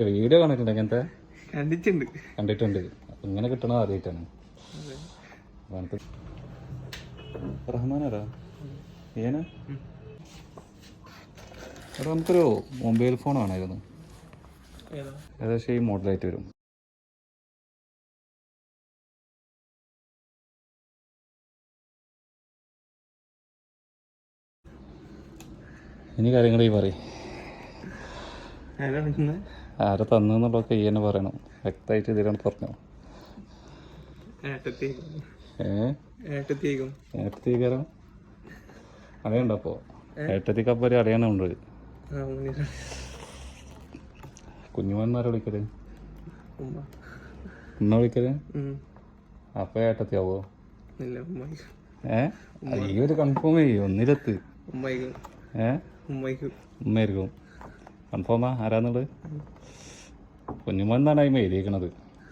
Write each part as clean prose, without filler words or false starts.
Video കണ്ടിട്ടുണ്ട് ഇങ്ങനത്തെ? കണ്ടിട്ടുണ്ട്. അപ്പൊ ഇങ്ങനെ കിട്ടണത് ആദ്യമായിട്ടാണ്. റഹ്മാനാരാ ഏനാ? എടാ നമുക്കൊരു മൊബൈൽ ഫോൺ ആണായിരുന്നു. ഏകദേശം ഈ മോഡലായിട്ട് വരും. ഇനി കാര്യങ്ങൾ ഈ പറയും ആരെ തന്നെന്നുള്ളതൊക്കെ ഈ തന്നെ പറയണം. വ്യക്തമായിട്ട് ഇതിലാണ് പറഞ്ഞോ. ഏട്ടത്തിക്കാരോ അറിയണ്ട? അപ്പോ ഏട്ടത്തിക്കപ്പൊ ഒരു അറിയാനുണ്ട്. കുഞ്ഞുമോന്മാരെ വിളിക്കല്, ഉമ്മ വിളിക്കല്. അപ്പൊ ഏട്ടത്തിയാവോ? ഈ ഒരു കൺഫേം ചെയ്യും. ഒന്നിലെത്ത്. ഉമ്മയായിരിക്കും. കൺഫേമാ ആരാന്നുള്ളത്? കുഞ്ഞുമോന്നാണ് അതിമ എഴുതിയിരിക്കണത്.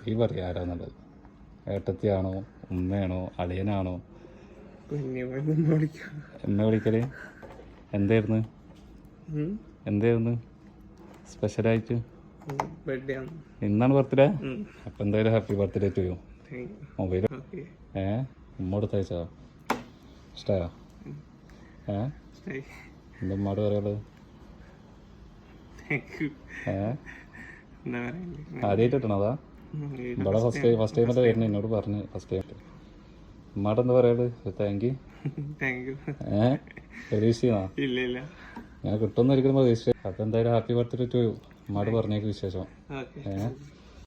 ഈ പറയാ ആരാന്നുള്ളത്. ഏട്ടത്തിയാണോ, ഉമ്മയാണോ, അളിയനാണോ? എന്നെ വിളിക്കല് എന്തായിരുന്നു സ്പെഷ്യലായിട്ട്? ഇന്നാണ് ബർത്ത്ഡേ. അപ്പൊ എന്തായാലും happy birthday to you. Mobile ഉമ്മ കൊടുത്തയച്ചോ? ഇഷ്ടായോ? എന്താ ഉമ്മാട് പറയാനുള്ളത്? ആദ്യമായിട്ട് കിട്ടണതാ? ഇവിടെ ഫസ്റ്റ് ടൈമല്ലേ വരുന്നത്? എന്നോട് പറഞ്ഞു ഫസ്റ്റ് ടൈം. ഉമ്മാട് എന്താ പറയാനുള്ളത്? Thank you. പ്രതീക്ഷിച്ചാ? ഞാൻ കിട്ടുമെന്ന് ഒരിക്കലും പ്രതീക്ഷിച്ചു. അപ്പൊ എന്തായാലും ഹാപ്പി ബർത്ത്ഡേ ടു യു. ഉമ്മാട് പറഞ്ഞേക്ക് വിശേഷം.